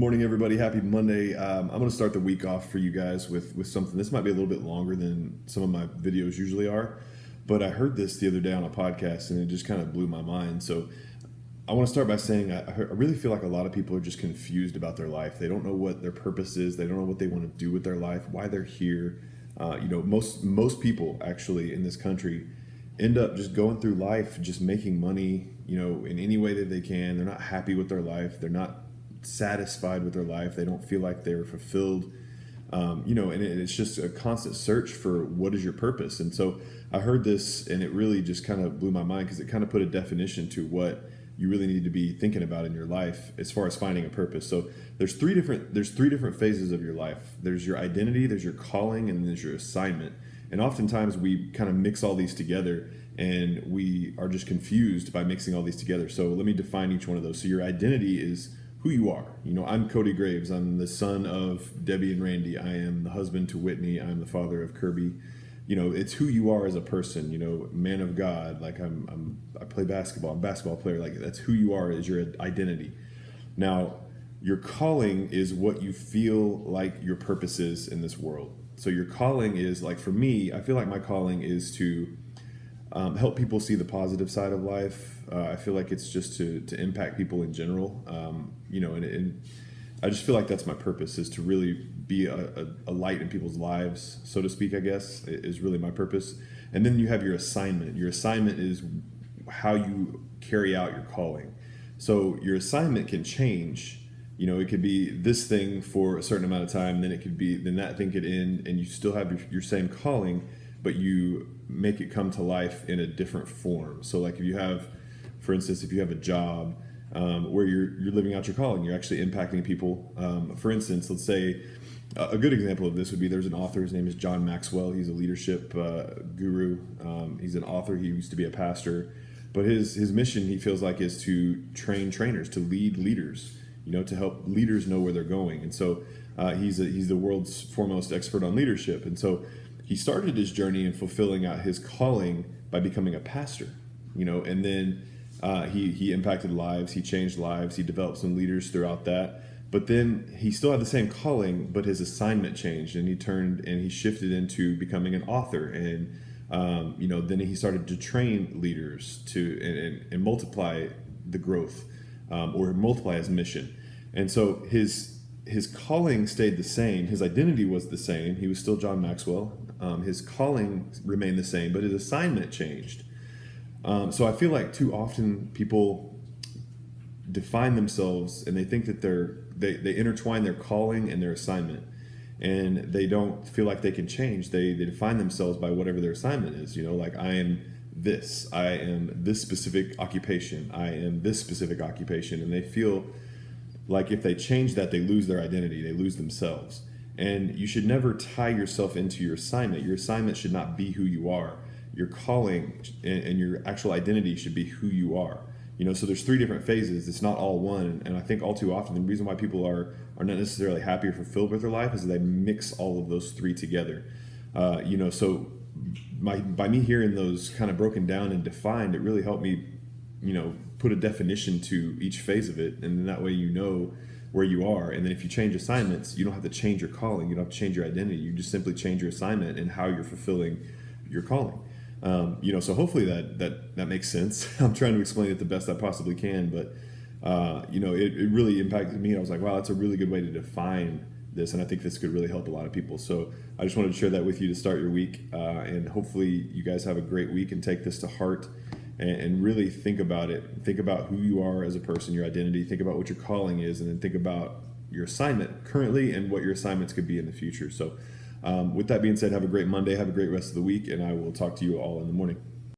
Morning, everybody. Happy Monday. I'm going to start the week off for you guys with something. This might be a little bit longer than some of my videos usually are, but I heard this the other day on a podcast and it just kind of blew my mind. So I want to start by saying I really feel like a lot of people are just confused about their life. They don't know what their purpose is. They don't know what they want to do with their life, why they're here. Most people actually in this country end up just going through life, just making money, in any way that they can. They're not happy with their life. They're not satisfied with their life. They don't feel like they're fulfilled. And it's just a constant search for what is your purpose. And so I heard this and it really just kind of blew my mind because it kind of put a definition to what you really need to be thinking about in your life as far as finding a purpose. So there's three different phases of your life. There's your identity, there's your calling, and there's your assignment. And oftentimes we kind of mix all these together and we are just confused by mixing all these together. So let me define each one of those. So your identity is who you are. I'm Cody Graves. I'm the son of Debbie and Randy. I am the husband to Whitney. I'm the father of Kirby. It's who you are as a person, man of God. Like I play basketball. I'm a basketball player. Like that's who you are, is your identity. Now, your calling is what you feel like your purpose is in this world. So your calling is, like, for me, I feel like my calling is to help people see the positive side of life. I feel like it's just to impact people in general. And I just feel like that's my purpose, is to really be a light in people's lives, so to speak, I guess, is really my purpose. And then you have your assignment. Your assignment is how you carry out your calling. So your assignment can change. It could be this thing for a certain amount of time, then that thing could end and you still have your same calling, but you make it come to life in a different form. So like for instance, if you have a job where you're living out your calling, you're actually impacting people. For instance, let's say a good example of this would be, there's an author, his name is John Maxwell. He's a leadership guru. He's an author. He used to be a pastor, but his mission, he feels like, is to train trainers, to lead leaders, to help leaders know where they're going. And so he's the world's foremost expert on leadership. And so he started his journey in fulfilling out his calling by becoming a pastor, and then he impacted lives, he changed lives, he developed some leaders throughout that. But then he still had the same calling, but his assignment changed, and he shifted into becoming an author. And then he started to train leaders and multiply the growth, or multiply his mission. And so his calling stayed the same. His identity was the same. He was still John Maxwell. His calling remained the same, but his assignment changed. So I feel like too often people define themselves and they think that they intertwine their calling and their assignment, and they don't feel like they can change. They define themselves by whatever their assignment is. Like, I am this specific occupation, I am this specific occupation, and they feel like if they change that, they lose their identity, they lose themselves. And you should never tie yourself into your assignment. Your assignment should not be who you are. Your calling and your actual identity should be who you are. So there's three different phases. It's not all one. And I think all too often the reason why people are not necessarily happy or fulfilled with their life is they mix all of those three together. So by me hearing those kind of broken down and defined, it really helped me, put a definition to each phase of it. And then that way where you are. And then if you change assignments, you don't have to change your calling. You don't have to change your identity. You just simply change your assignment and how you're fulfilling your calling. So hopefully that makes sense. I'm trying to explain it the best I possibly can, but it really impacted me. I was like, wow, that's a really good way to define this, and I think this could really help a lot of people. So I just wanted to share that with you to start your week, and hopefully you guys have a great week and take this to heart and really think about it. Think about who you are as a person, your identity. Think about what your calling is, and then think about your assignment currently and what your assignments could be in the future. So with that being said, have a great Monday, have a great rest of the week, and I will talk to you all in the morning.